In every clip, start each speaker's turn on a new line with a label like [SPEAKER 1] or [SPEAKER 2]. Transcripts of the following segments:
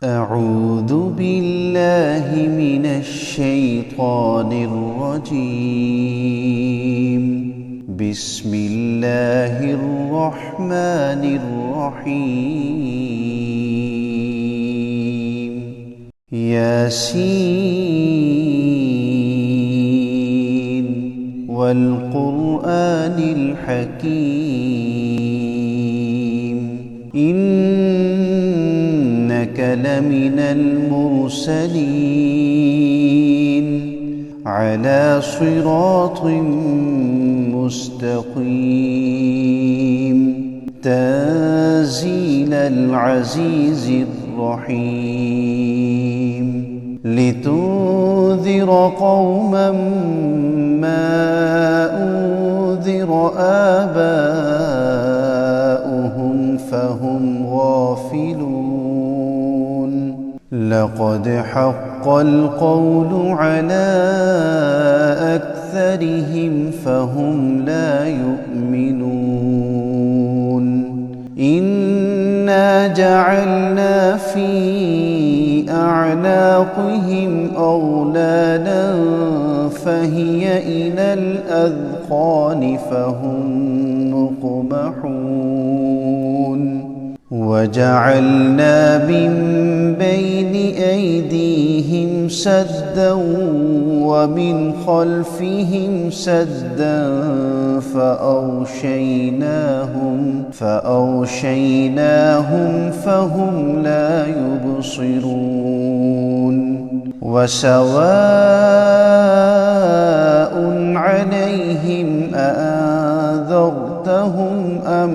[SPEAKER 1] أعوذ بالله من الشيطان الرجيم. بسم الله الرحمن الرحيم. ياسين والقرآن الحكيم إنك لمن المرسلين على صراط مستقيم تنزيل العزيز الرحيم لتنذر قوما ما أنذر آباؤهم فهم غافلون. لقد حق القول على أكثرهم فهم لا يؤمنون. إنا جعلنا في أعناقهم أغلالا فهي إلى الأذقان فهم مقمحون. وجعلنا من بين أيديهم سدا ومن خلفهم سدا فأغشيناهم فهم لا يبصرون. وسواء عليهم أأنذرتهم أم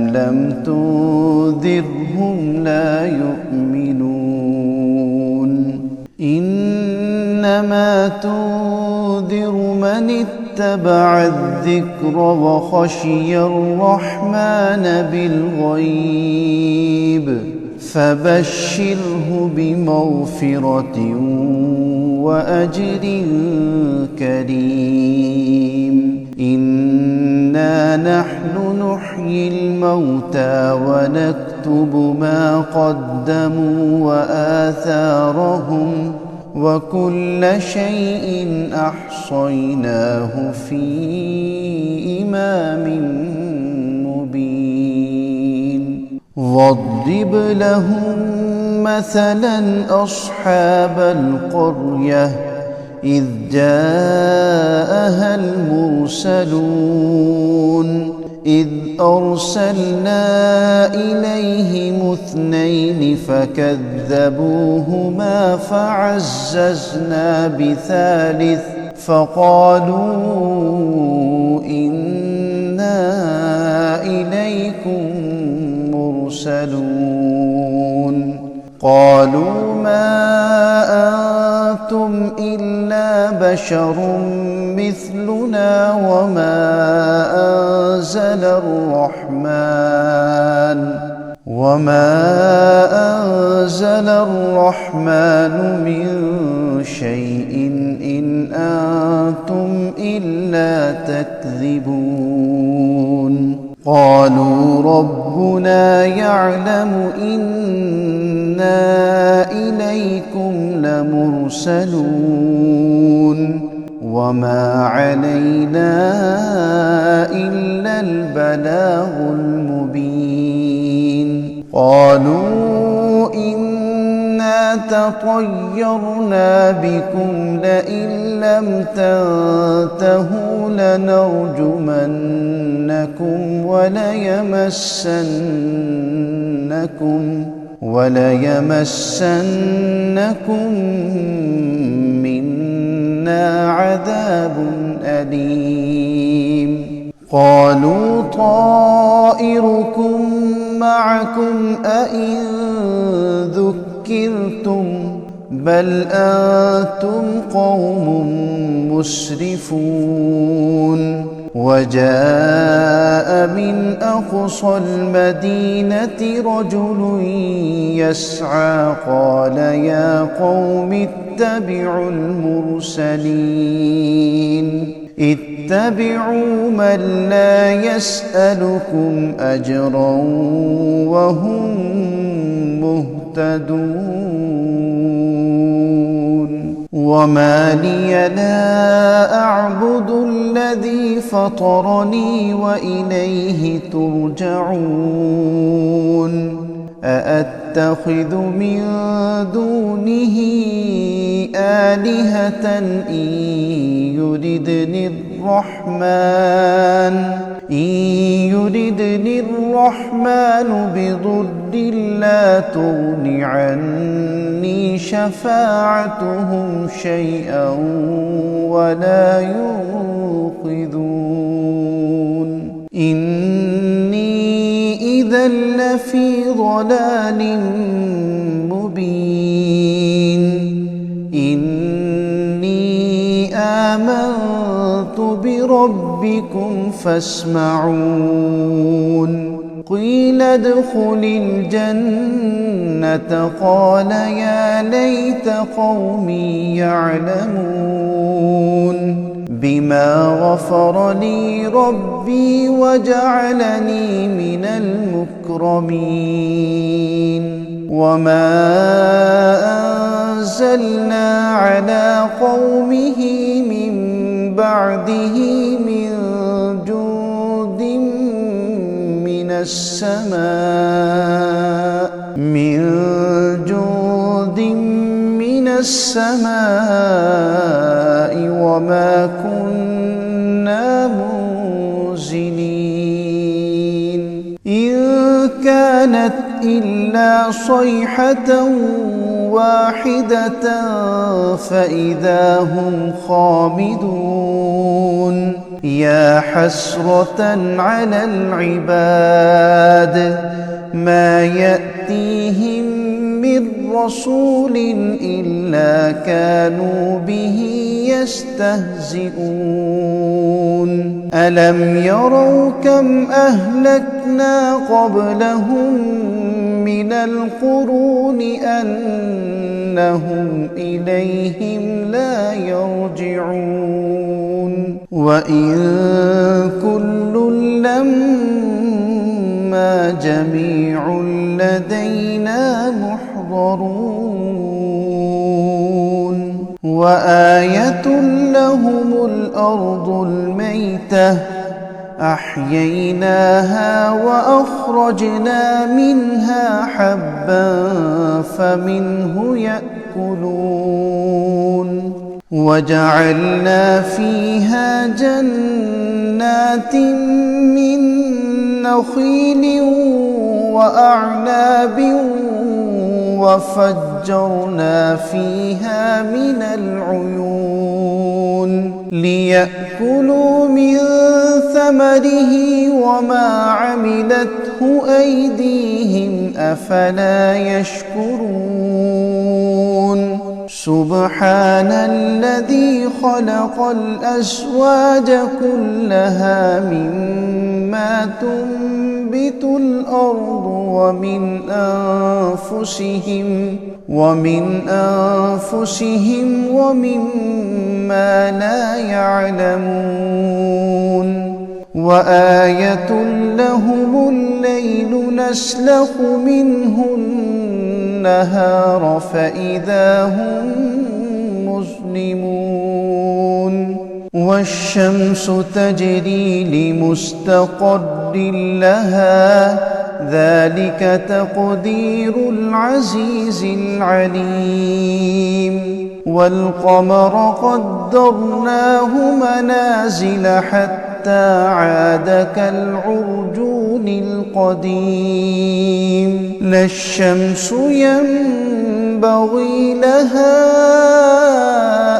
[SPEAKER 1] لم تنذرهم لا يؤمنون. إنما تنذر من اتبع الذكر وخشي الرحمن بالغيب فبشره بمغفرة وأجر كريم. إنا نحن نحيي الموتى ونكتب ما قدموا وآثارهم وكل شيء أحصيناه في إمام مبين. واضرب لهم مثلا أصحاب القرية إذ جاءها المرسلون إذ أرسلنا إليهم 2 فكذبوهما فعززنا بثالث فقالوا إنا إليكم مرسلون. قالوا ما أنتم إلا بشر مثلنا وما أنزل الرحمن من شيء إن أنتم إلا تكذبون. قالوا ربنا يعلم إنا إليكم لمرسلون وما علينا إلا البلاغ المبين. قالوا إنا تطيرنا بكم لئن لم تنتهوا لنرجمنكم وليمسنكم منا عذاب أليم. قالوا طائركم معكم أئن ذكرتم بل أنتم قوم مسرفون. وجاء من أقصى المدينة رجل يسعى قال يا قوم اتبعوا المرسلين اتبعوا من لا يسألكم أجرا وهم مهتدون وما لي لا أعبد الذي فطرني وإليه ترجعون أأتخذ من دونه آلهة إن يردني الرحمن بضر لا تغن عني شفاعتهم شيئا ولا ينقذون إني إذا لفي ضلال مبين إني آمنت بربكم فاسمعون قيل ادخل الجنة قال يا ليت قومي يعلمون بما غفر لي ربي وجعلني من المكرمين وما أنزلنا على قومه من بعده من جند من السماء وما كنا منزلين إن كانت إلا صيحة واحدة فإذا هم خامدون يا حسرة على العباد ما يأتيهم من رسول إلا كانوا به يستهزئون ألم يروا كم أهلكنا قبلهم من القرون أنهم إليهم لا يرجعون وإن كل لما جميع لدينا محضرون وآية لهم الأرض الميتة أحييناها وأخرجنا منها حبا فمنه يأكلون وجعلنا فيها جنات من نخيل وأعناب وفجرنا فيها من العيون ليأكلوا من ثمره وما عملته أيديهم أفلا يشكرون سبحان الذي خلق الأزواج كلها مما تنبت الأرض ومن أنفسهم ومما لا يعلمون وآية لهم الليل نسلخ منه النهار فإذا هم مظلمون والشمس تجري لمستقر لها ذلك تقدير العزيز العليم والقمر قدرناه منازل حتى عاد كالعرجون القديم لا الشمس ينبغي لها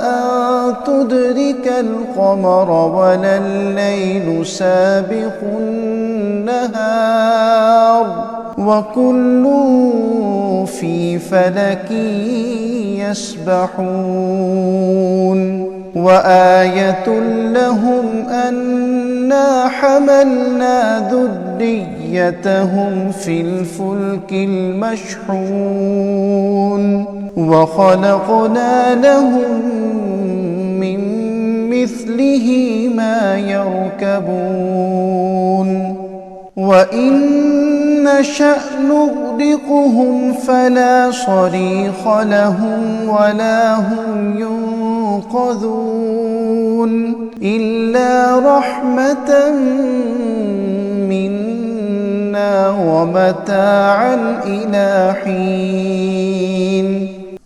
[SPEAKER 1] أن تدرك القمر ولا الليل سابق النهار وكل في فلك يسبحون وآية لهم أنا حملنا ذريتهم في الفلك المشحون وخلقنا لهم من لمثله ما يركبون وإن نشأ نغرقهم فلا صريخ لهم ولا هم ينقذون إلا رحمة منا ومتاعا إلى حين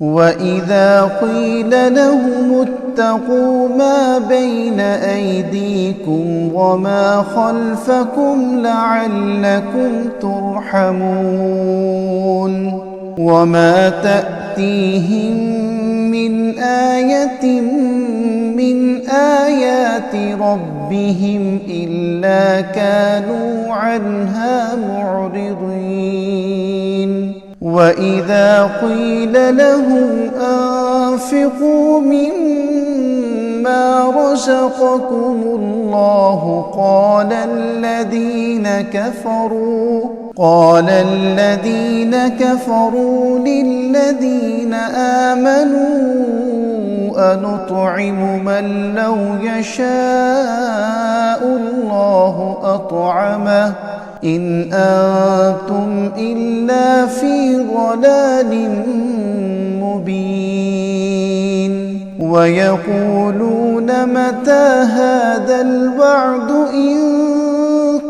[SPEAKER 1] وإذا قيل لهم اتقوا ما بين أيديكم وما خلفكم لعلكم ترحمون وما تأتيهم من آية من آيات ربهم إلا كانوا عنها معرضين وإذا قيل لهم أنفقوا مما رزقكم الله قال الذين كفروا للذين آمنوا أنطعم من لو يشاء الله أطعمه إن أنتم إلا في ضلال مبين ويقولون متى هذا الوعد إن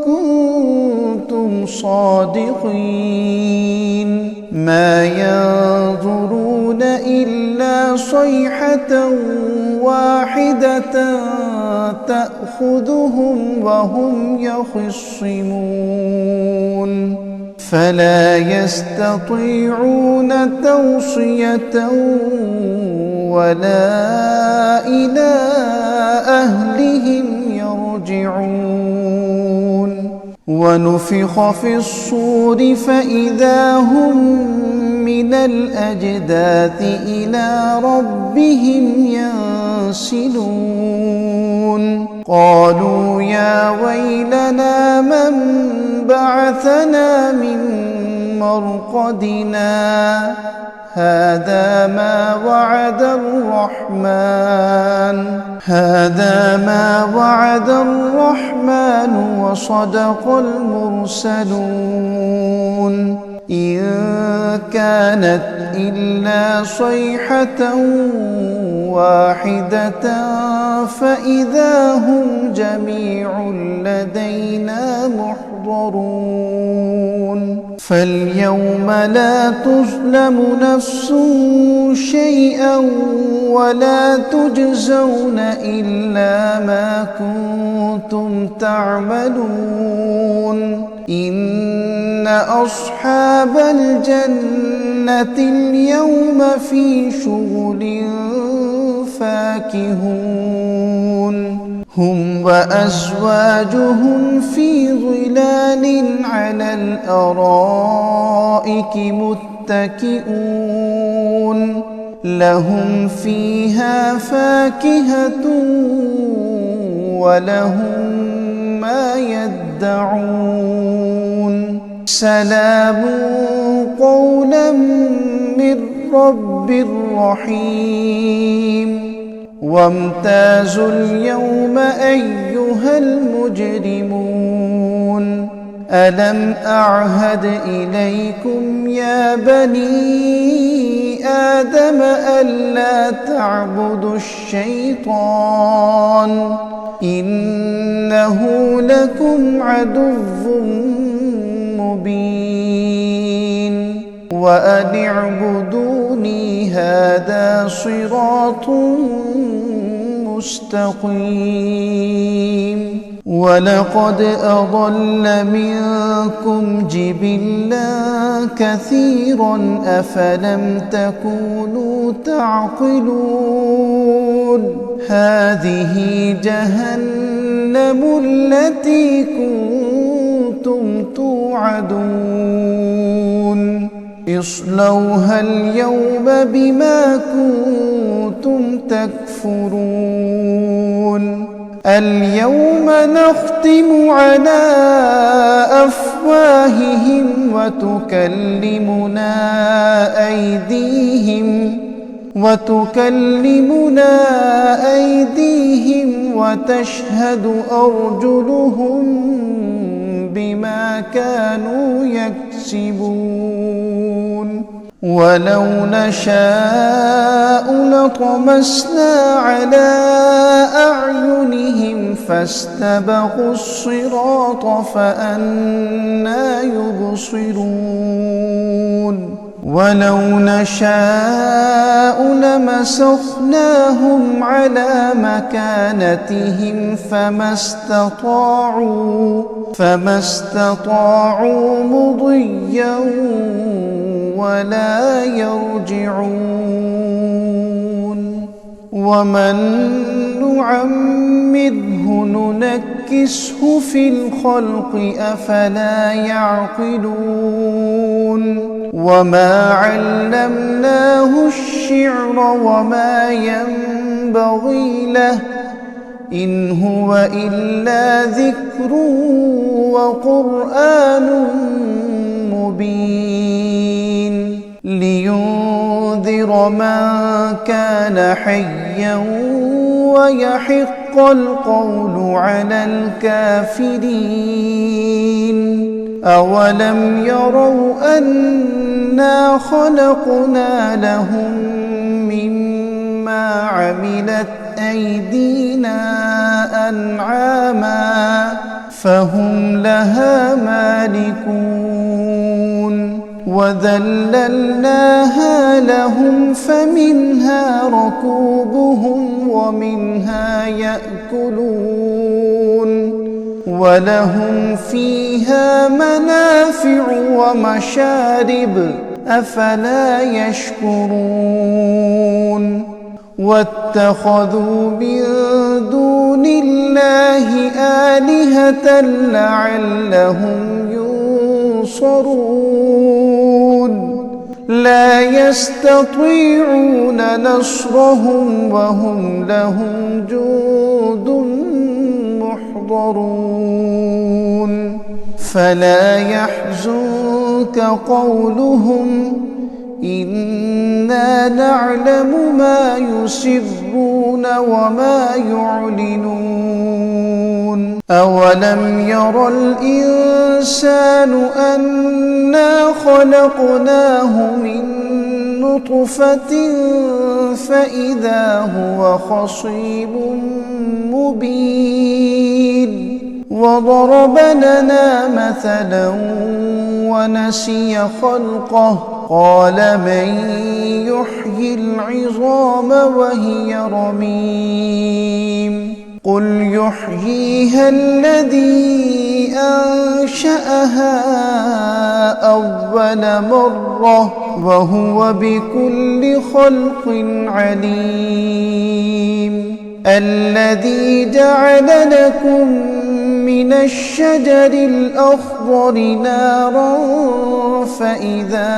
[SPEAKER 1] كنتم صادقين ما ينظرون إلا صيحة واحدة تأخذهم وهم يخصمون فلا يستطيعون توصية ولا إلى أهلهم يرجعون ونفخ في الصور فإذا هم من الأجداث إلى ربهم ينسلون قالوا يا ويلنا من بعثنا من مرقدنا هذا ما وعد الرحمن وصدق المرسلون إن كانت إلا صيحة واحدة فإذا هم جميع لدينا محضرون فاليوم لا تظلم نفس شيئا ولا تجزون إلا ما كنتم تعملون إن أصحاب الجنة اليوم في شغل فاكهون هم وأزواجهم في ظلال على الأرائك متكئون لهم فيها فاكهة ولهم ما يدعون سلام قولا من رب رحيم وامتازوا اليوم أيها المجرمون ألم أعهد إليكم يا بني آدم ألا تعبدوا الشيطان إنه لكم عدو مبين وأن اعبدوني هذا صراط مستقيم ولقد أضل منكم جبلا كثيرا أفلم تكونوا تعقلون هذه جهنم التي كنتم توعدون اصلوها اليوم بما كنتم تكفرون اليوم نختم على أفواههم وتكلمنا أيديهم وتكلمنا أيديهم وتشهد أرجلهم بما كانوا يكسبون ولو نشاء لطمسنا على أعينهم فاستبقوا الصراط فأنى يبصرون ولو نشاء لمسخناهم على مكانتهم فما استطاعوا مضيا ولا يرجعون ومن نعمره ننكسه في الخلق أفلا يعقلون وما علمناه الشعر وما ينبغي له إن هو إلا ذكر وقرآن مبين لينذر من كان حيا ويحق القول على الكافرين أولم يروا أنا خلقنا لهم مما عملت أيدينا أنعاما فهم لها مالكون وذللناها لهم فمنها ركوبهم ومنها يأكلون ولهم فيها منافع ومشارب أفلا يشكرون واتخذوا من دون الله آلهة لعلهم ينصرون لا يستطيعون نصرهم وهم لهم جند محضرون فلا يحزنك قولهم إنا نعلم ما يسرون وما يعلنون أولم ير الإنسان أنا خلقناه من نطفة فإذا هو خصيم مبين وضرب لنا مثلا ونسي خلقه قال من يحيي العظام وهي رميم قل يحييها الذي أنشأها أول مرة وهو بكل خلق عليم الذي جعل لكم من الشجر الأخضر نارا فإذا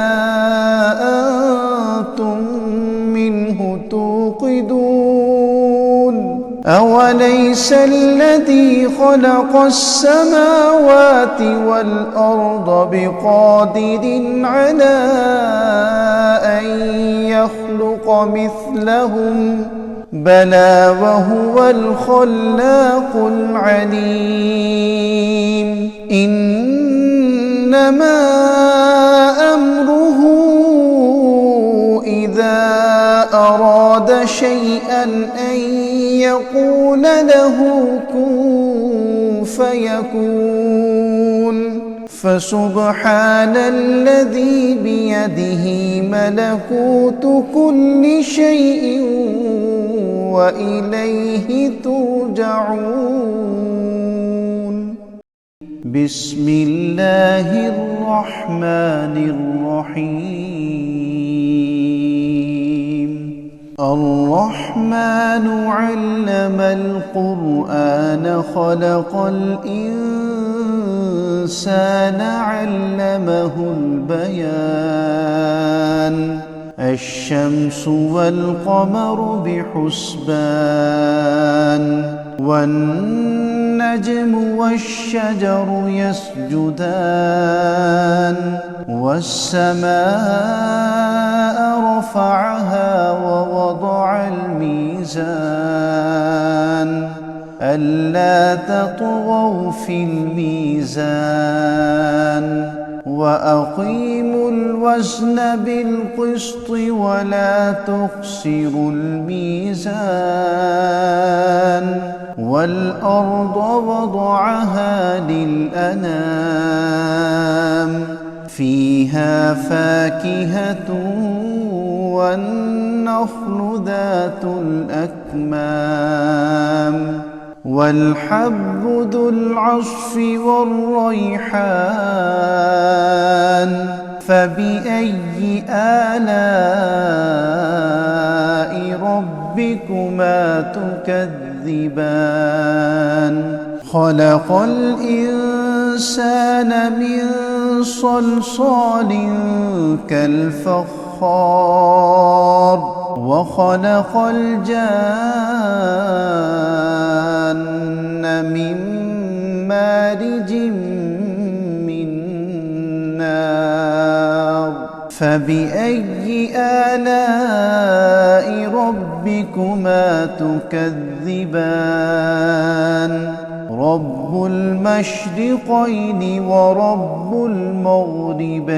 [SPEAKER 1] أنتم منه توقدون أوليس الذي خلق السماوات والأرض بقادر على أن يخلق مثلهم بلى وهو الخلاق العليم إنما أمره إذا أراد شيئا أن يقول له كن فيكون فسبحان الذي بيده ملكوت كل شيء وإليه ترجعون بسم الله الرحمن الرحيم الرحمن علم القرآن خلق الإنسان علمه البيان الشمس والقمر بحسبان والنجم والشجر يسجدان والسماء رفعها ووضع الميزان ألا تطغوا في الميزان وأقيموا الوزن بالقسط ولا تخسروا الميزان والأرض وضعها للأنام فيها فاكهة والنخل ذات الأكمام والحب ذو العصف والريحان فبأي آلاء ربكما تكذبان خلق الإنسان من صلصال كالفخار وخلق الجان من مارج من نار فبأي آلاء ربكما تكذبان رب المشرقين ورب المغربين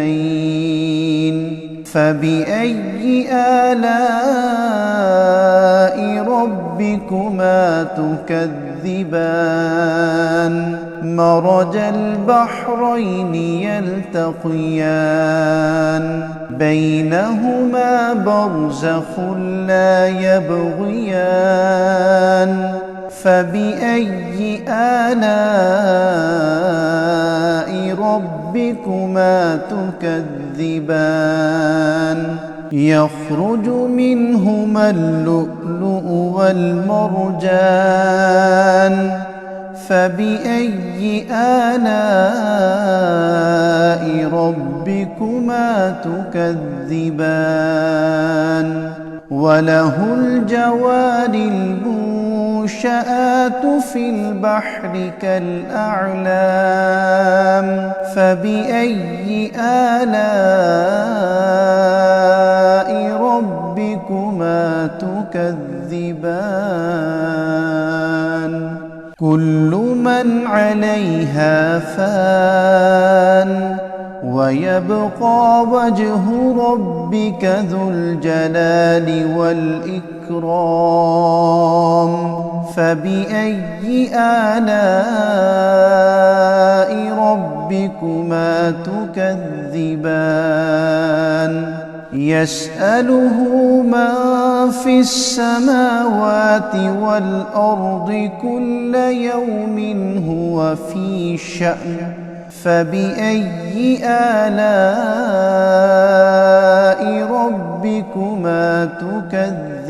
[SPEAKER 1] فبأي آلاء ربكما تكذبان مرج البحرين يلتقيان بينهما برزخ لا يبغيان فبأي آلاء ربكما تكذبان يخرج منهما اللؤلؤ والمرجان فبأي آلاء ربكما تكذبان وله الجوار المنشآت في البحر كالأعلام فبأي آلاء ربكما تكذبان كل من عليها فان ويبقى وجه ربك ذو الجلال والإكرام فبأي آلاء ربكما تكذبان يسأله من في السماوات والأرض كل يوم هو في شأن فبأي آلاء ربكما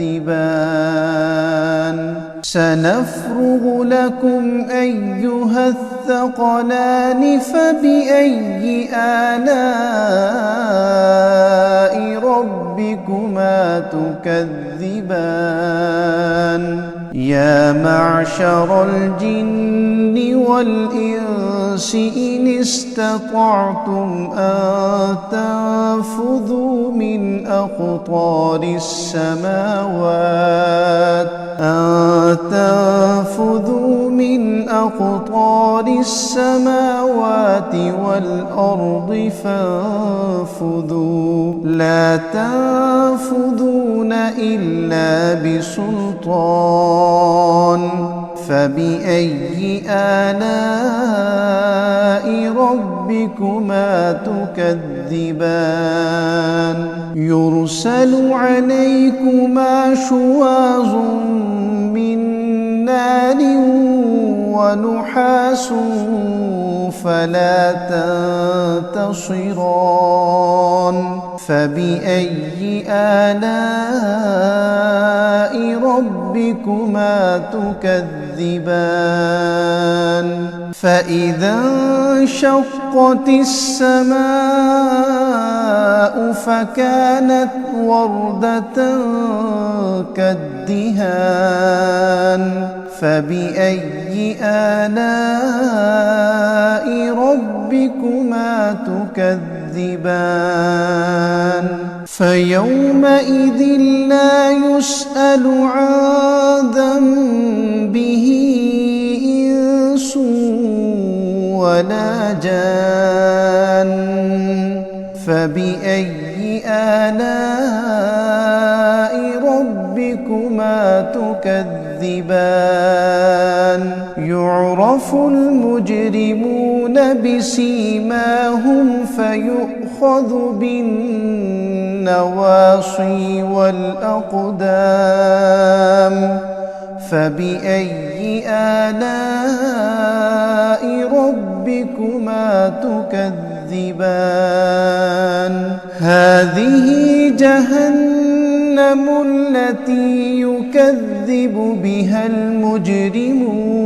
[SPEAKER 1] تكذبان سنفرغ لكم أيها الثقلان فبأي آلاء ربكما تكذبان يا معشر الجن والإنس إن استطعتم أن تنفذوا من أقطار السماوات والأرض فانفذوا لا تنفذون إلا بسلطان فبأي آلاء ربكما تكذبان يرسل عليكما شواظ من نار ونحاس فلا تنتصران فبأي آلاء ربكما تكذبان فإذا انشقت السماء فكانت وردة كالدهان فبأي آلاء ربكما تكذبان فيومئذ لا يسأل عن ذنبه إنس ولا جان فبأي آلاء ربكما تكذبان يعرف المجرمون بسيماهم فيؤخذ بالنواصي والأقدام فبأي آلاء ربكما تكذبان هذه جهنم التي يكذب بها المجرمون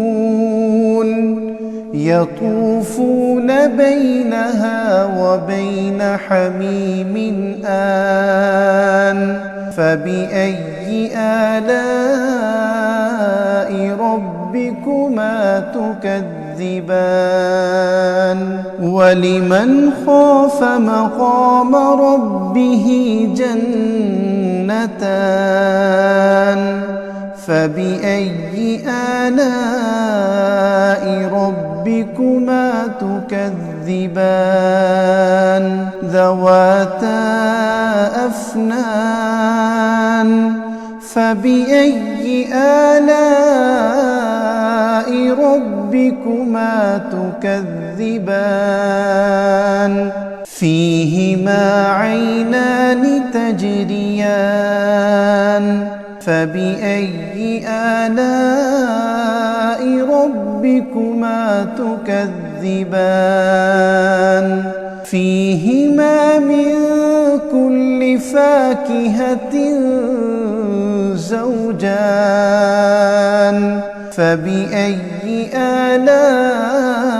[SPEAKER 1] يطوفون بينها وبين حميم آن فبأي آلاء ربكما تكذبان ولمن خاف مقام ربه جنتان فبأي آلاء ربكما تكذبان ذواتا أفنان فبأي آلاء ربكما تكذبان فيهما عينان تجريان فبأي آلاء ربكما تكذبان فيهما من كل فاكهة زوجان فبأي آلاء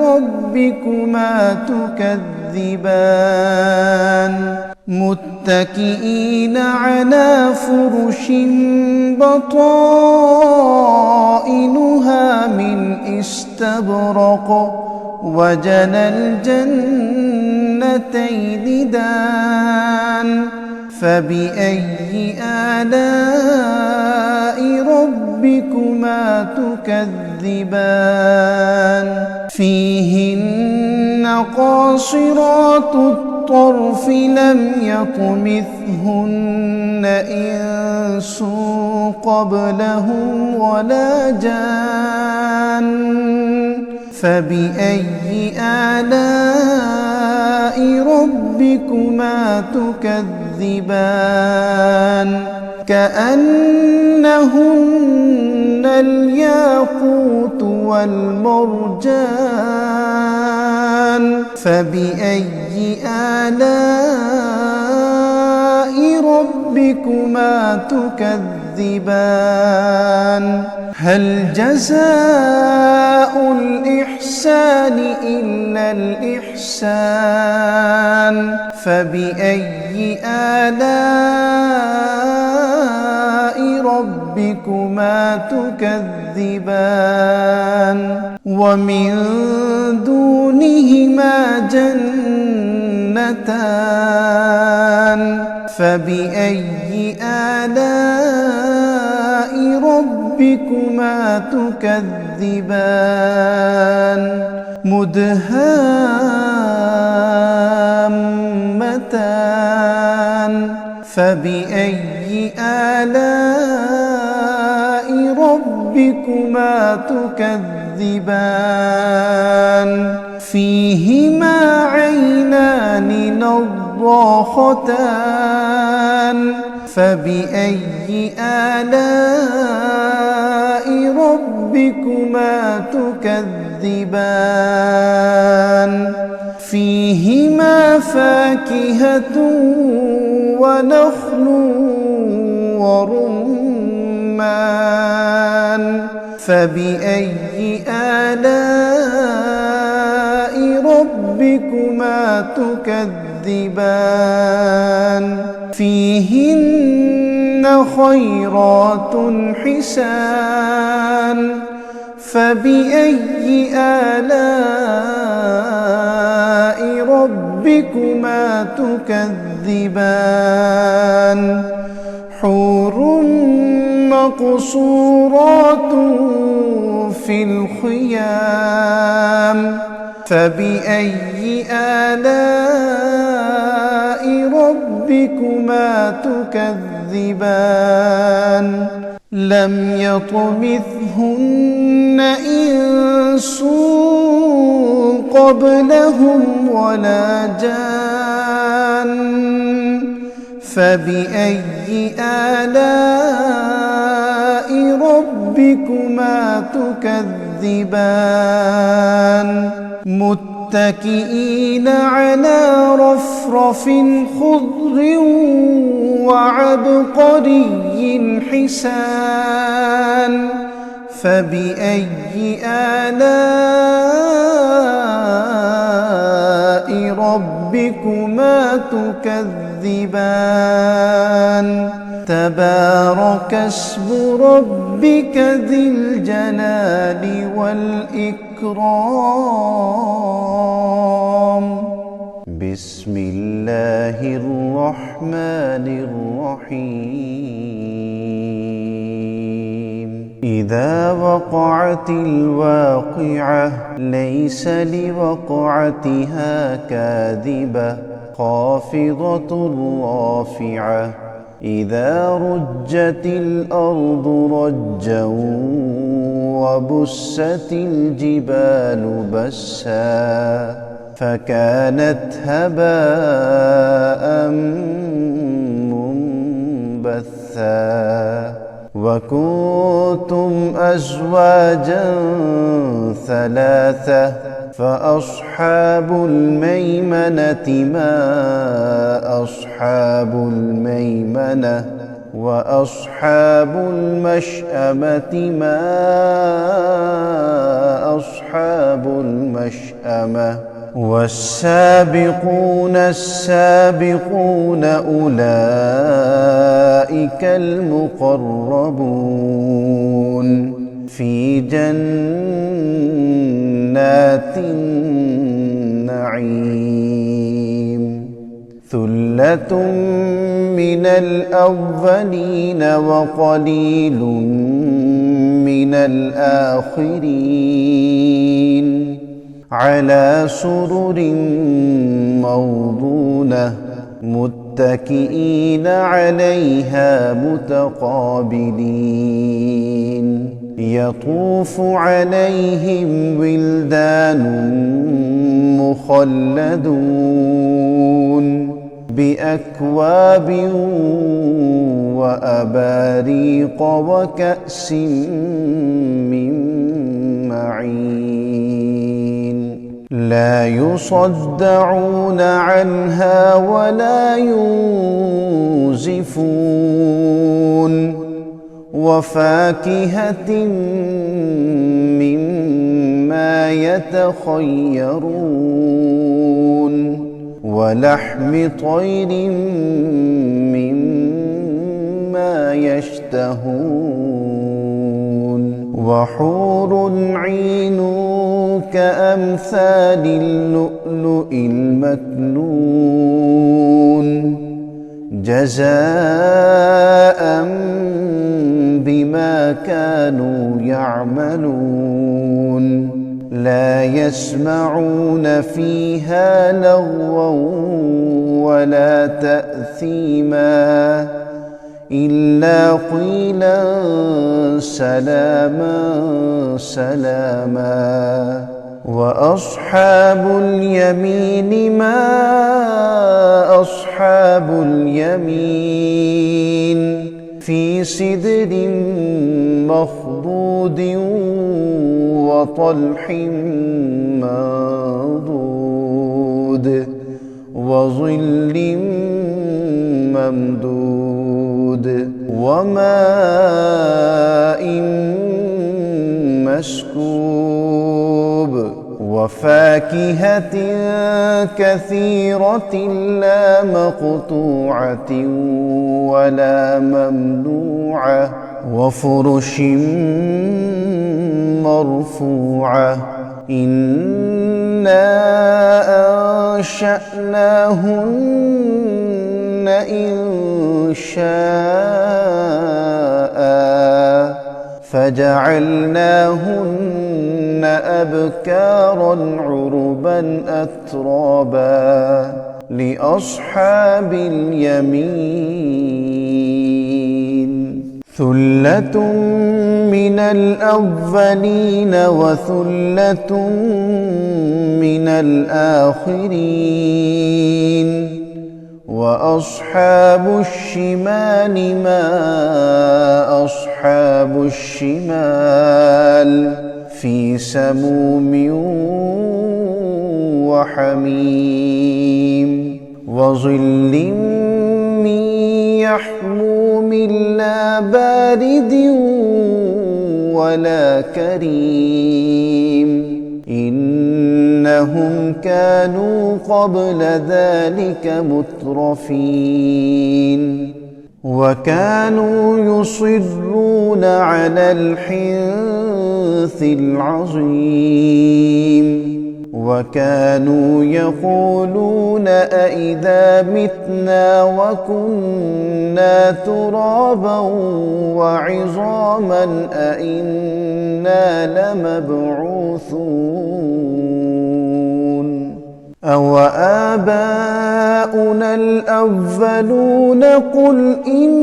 [SPEAKER 1] ربكما تكذبان متكئين على فرش بطائنها من استبرق وجنى الجنتين دان فبأي آلاء ربكما تكذبان فيهن قاصرات الطرف لم يطمثهن إنس قبلهم ولا جان فبأي آلاء ربكما تكذبان كأنهن الياقوت والمرجان فبأي آلاء ربكما تكذبان هل جزاء الإحسان إلا الإحسان فبأي آلاء ربكما تكذبان ومن دونهما جنتان فبأي آلاء ربكما تكذبان مدهامتان فبأي آلاء ربكما تكذبان فيهما عينان نضاختان فبأي آلاء ربكما تكذبان فيهما فاكهة ونخل ورمان فبأي آلاء ربكما تكذبان فيهن خيرات حسان فبأي آلاء ربكما ربكما تكذبان حور مقصورات في الخيام فبأي آلاء ربكما تكذبان لم يطمثهن إنس قبلهم ولا جان فبأي آلاء ربكما تكذبان متكئين على رفرف خضر وعبقري حسان فبأي آلاء ربكما تكذبان تبارك اسم ربك ذي الجلال والإكرام بسم الله الرحمن الرحيم إذا وقعت الواقعة ليس لوقعتها كاذبة خافضة رافعة إذا رجت الأرض رجا وبست الجبال بسا فكانت هباء منبثا وكنتم أزواجا ثلاثة فأصحاب الميمنة ما أصحاب الميمنة وأصحاب المشأمة ما أصحاب المشأمة والسابقون السابقون أولئك المقربون في جنات النعيم ثلة من الأولين وقليل من الآخرين على سرر موضونة متكئين عليها متقابلين يطوف عليهم ولدان مخلدون بأكواب وأباريق وكأس من معين لا يصدعون عنها ولا ينزفون وفاكهة مما يتخيرون ولحم طير مما يشتهون وحور عين كأمثال اللؤلؤ المكنون جزاء بما كانوا يعملون لا يسمعون فيها لغوا ولا تأثيما إلا قيلا سلاما سلاما وأصحاب اليمين ما أصحاب اليمين في سدر مخضود وطلح منضود وظل ممدود وماء مسكوب وفاكهة كثيرة لا مقطوعة ولا ممنوعة وفرش مرفوعة إنا أنشأناهن إنشاء فجعلناهن أبكارا عربا أترابا لأصحاب اليمين ثلة من الأولين وثلة من الآخرين وأصحاب الشمال ما أصحاب الشمال في سموم وحميم وظل من يحموم لا بارد ولا كريم إنهم كانوا قبل ذلك مترفين وكانوا يصرون على الحنث العظيم وكانوا يقولون أئذا متنا وكنا ترابا وعظاما أئنا لمبعوثون أو آباؤنا الأولون قل إن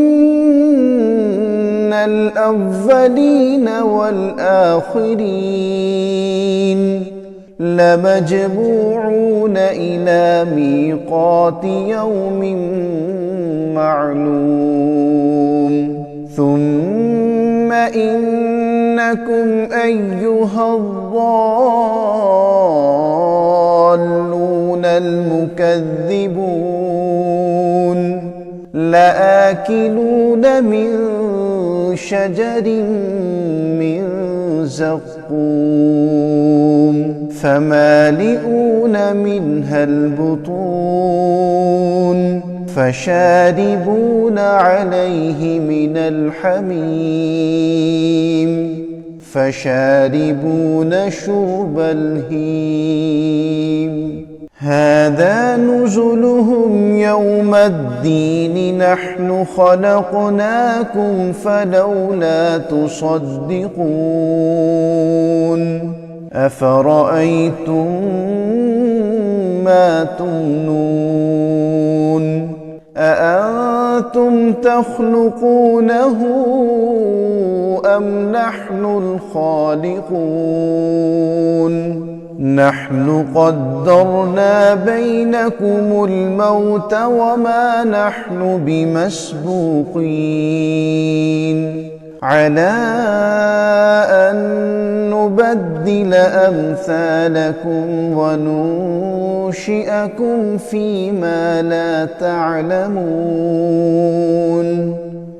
[SPEAKER 1] الأولين والآخرين لمجموعون إلى ميقات يوم معلوم ثم إنكم أيها الضالون المكذبون لآكلون من شجر من زقوم فمالئون منها البطون فشاربون عليه من الحميم فشاربون شرب الهيم هذا نزلهم يوم الدين نحن خلقناكم فلولا تصدقون أفرأيتم ما تمنون أأنتم تخلقونه أم نحن الخالقون نحن قدرنا بينكم الموت وما نحن بمسبوقين على أن نبدل أمثالكم وننشئكم فيما لا تعلمون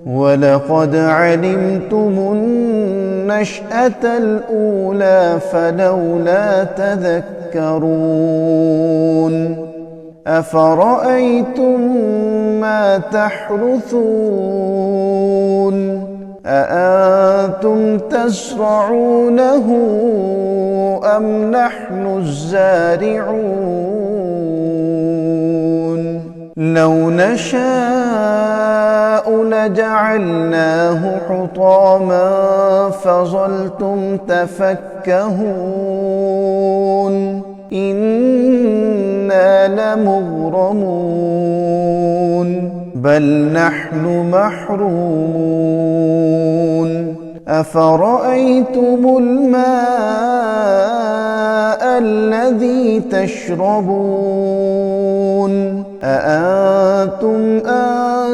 [SPEAKER 1] ولقد علمتم النشأة الأولى فلولا تذكرون أفرأيتم ما تحرثون أأنتم تزرعونه أم نحن الزارعون لو نشاء لجعلناه حطاما فظلتم تفكهون إنا لمغرمون بل نحن محرومون أفرأيتم الماء الذي تشربون أأنتم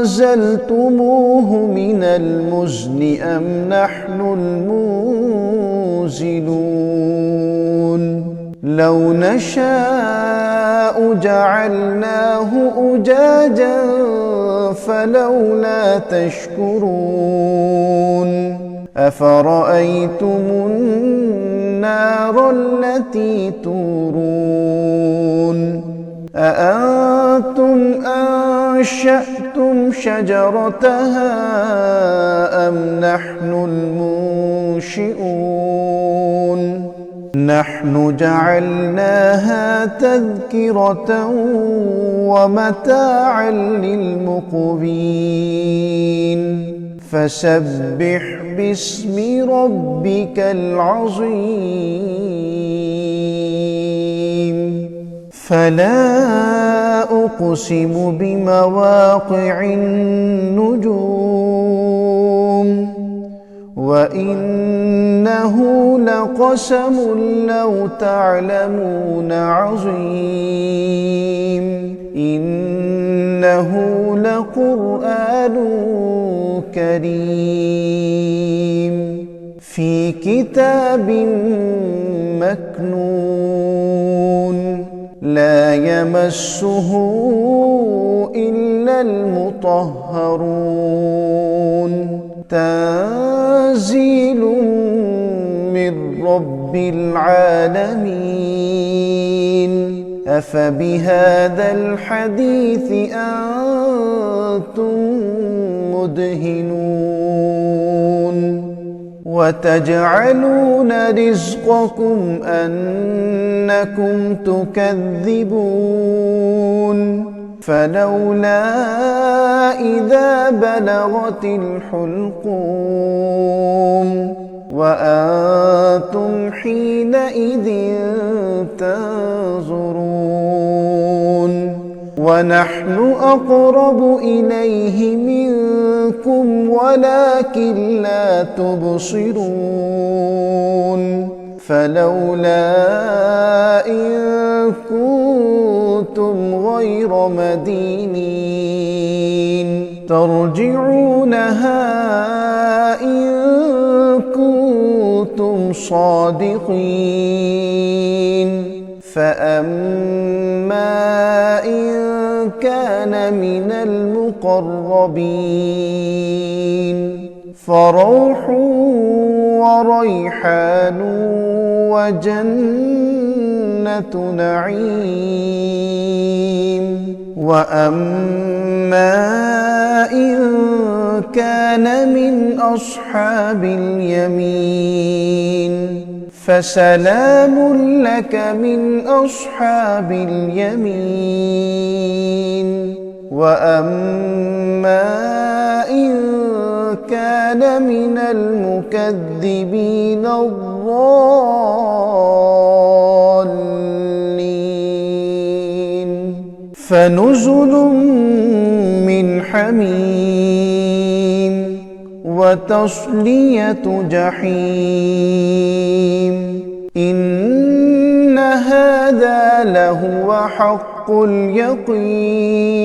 [SPEAKER 1] أنزلتموه من المزن أم نحن المنزلون لو نشاء جعلناه أجاجا فلولا تشكرون أفرأيتم النار التي تورون أأنتم أنشأتم شجرتها أم نحن المنشئون نحن جعلناها تذكرة ومتاعا للمقوين فسبح باسم ربك العظيم فلا أقسم بمواقع النجوم وإنه لقسم لو تعلمون عظيم إنه لقرآن كريم في كتاب مكنون لا يمسه إلا المطهرون تنزيل من رب العالمين أفبهذا الحديث أنتم مدهنون وتجعلون رزقكم أنكم تكذبون فلولا إذا بلغت الحلقوم وأنتم حينئذ تنظرون ونحن أقرب إليه منكم ولكن لا تبصرون فلولا إن كنتم غير مدينين ترجعونها إن كنتم صادقين فأما إن كان من المقربين فروح وريحان وجنة نعيم وأما إن كان من أصحاب اليمين فسلام لك من أصحاب اليمين وأما إن كان من المكذبين الضالين فنزل من حميم وتصلية جحيم إن هذا لهو حق اليقين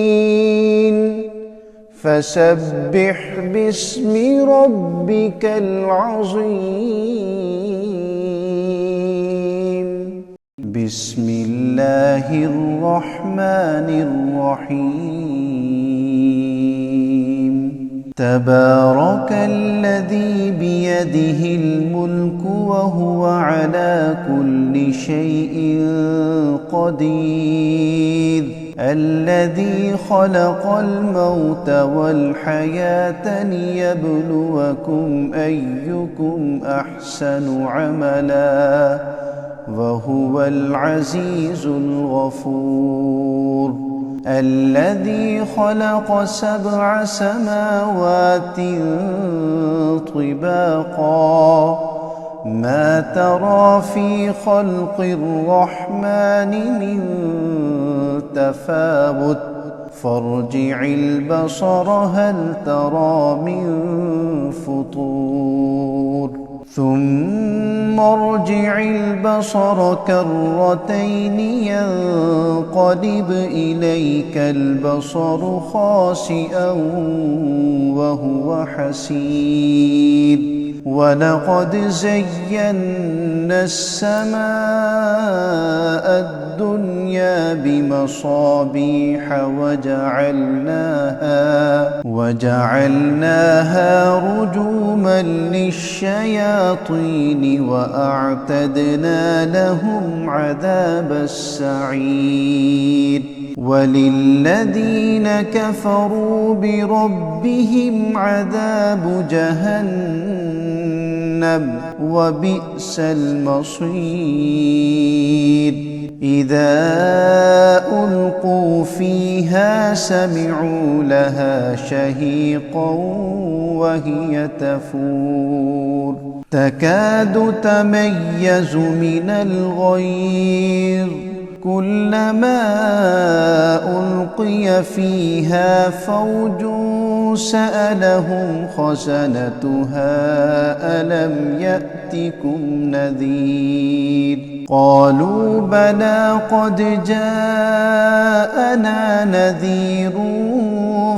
[SPEAKER 1] فسبح باسم ربك العظيم بسم الله الرحمن الرحيم تبارك الذي بيده الملك وهو على كل شيء قدير الذي خلق الموت والحياة ليبلوكم أيكم أحسن عملا وهو العزيز الغفور الذي خلق 7 سماوات طباقا ما ترى في خلق الرحمن من تفاوت فارجع البصر هل ترى من فطور ثم ارجع البصر كرتين ينقلب إليك البصر خاسئا وهو حسير ولقد زينا السماء الدنيا بمصابيح وجعلناها رجوما للشياطين وأعتدنا لهم عذاب السعير وللذين كفروا بربهم عذاب جهنم وبئس المصير إذا ألقوا فيها سمعوا لها شهيقا وهي تفور تكاد تميز من الغيظ كلما ألقي فيها فوج سألهم خزنتها ألم يأتكم نذير قالوا بلى قد جاءنا نذير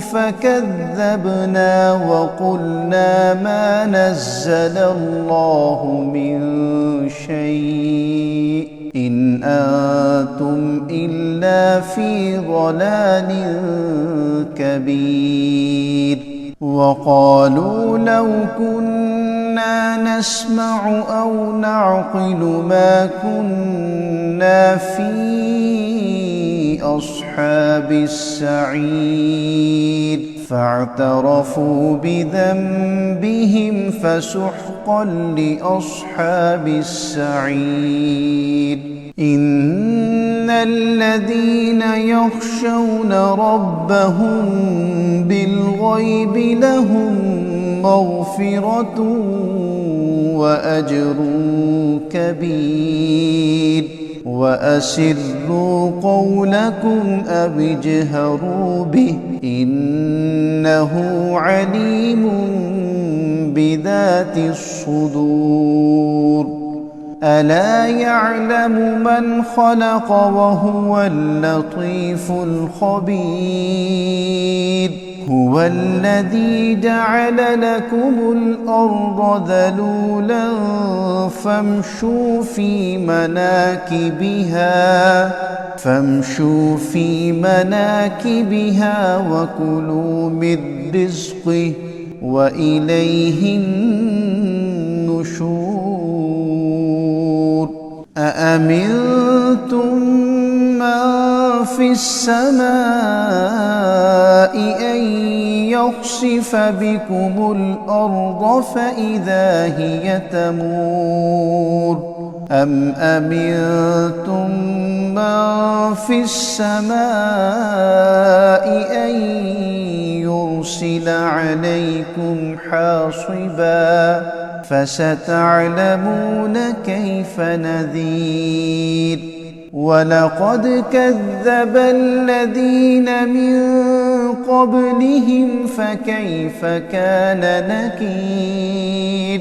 [SPEAKER 1] فكذبنا وقلنا ما نزل الله من شيء إن أنتم إلا في ضلال كبير وقالوا لو كنا نسمع أو نعقل ما كنا في أصحاب السعير فاعترفوا بذنبهم فسحقا لأصحاب السعير إن الذين يخشون ربهم بالغيب لهم مغفرة وأجر كبير وأسروا قولكم أو اجهروا به إنه عليم بذات الصدور ألا يعلم من خلق وهو اللطيف الخبير هو الذي جعل لكم الأرض ذلولا فامشوا في مناكبها وكلوا من رزقه وإليه النشور أأمنتم من في السماء أن يخسف بكم الأرض فإذا هي تمور أم أمنتم من في السماء أن يرسل عليكم حاصبا فستعلمون كيف نذير ولقد كذب الذين من قبلهم فكيف كان نكير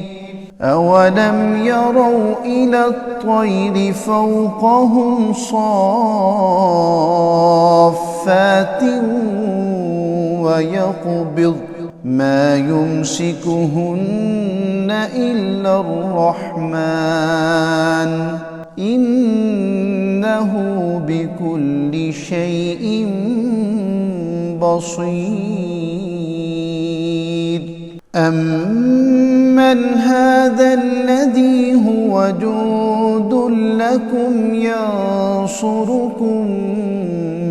[SPEAKER 1] أولم يروا إلى الطير فوقهم صافات ويقبض ما يمسكهن إلا الرحمن إنه بكل شيء بصير أمن هذا الذي هو جند لكم ينصركم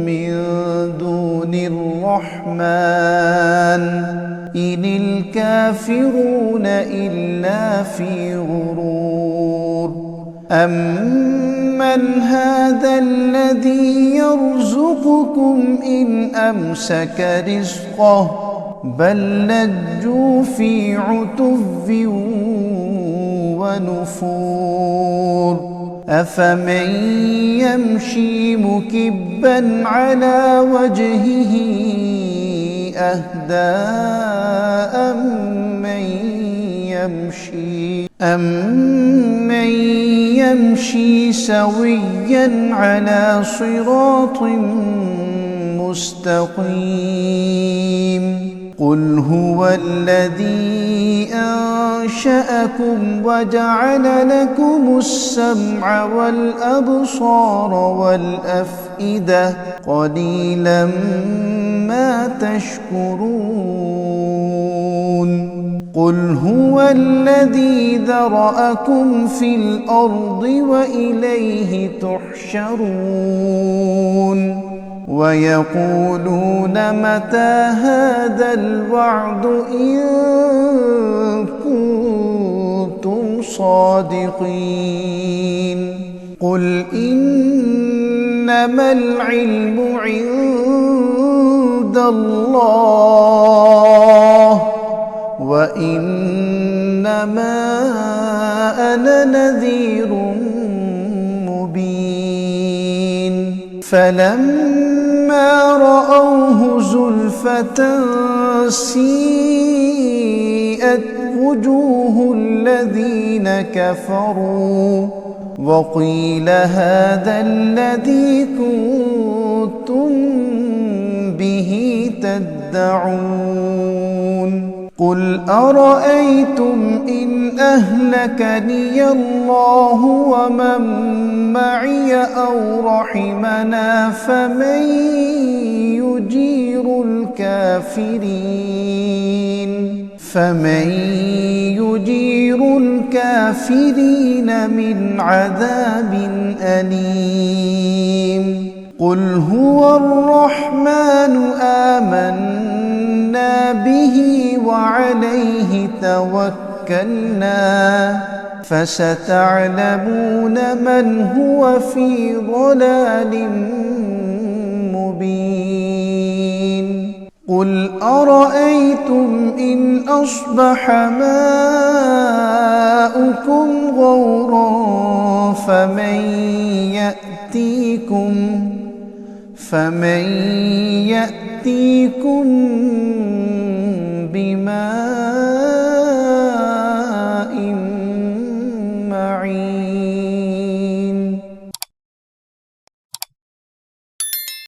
[SPEAKER 1] من دون الرحمن إن الكافرون إلا في غرور أمن هذا الذي يرزقكم إن أمسك رزقه بل لجوا في عتو ونفور أفمن يمشي مكبا على وجهه أهدى أمن يمشي سويا على صراط مستقيم قل هو الذي أنشأكم وجعل لكم السمع والأبصار والأفئدة قليلا ما تشكرون قل هو الذي ذرأكم في الأرض وإليه تحشرون ويقولون متى هذا الوعد إن كنتم صادقين قل إنما العلم عند الله وإنما أنا نذير مبين فلما رأوه زلفة سيئت وجوه الذين كفروا وقيل هذا الذي كنتم به تدعون قل أرأيتم إن أهلكني الله ومن معي أو رحمنا فمن يجير الكافرين من عذاب أليم قل هو الرحمن آمنا به وعليه توكلنا فستعلمون من هو في ضلال مبين قل أرأيتم إن أصبح ماؤكم غورا فمن يأتيكم بماء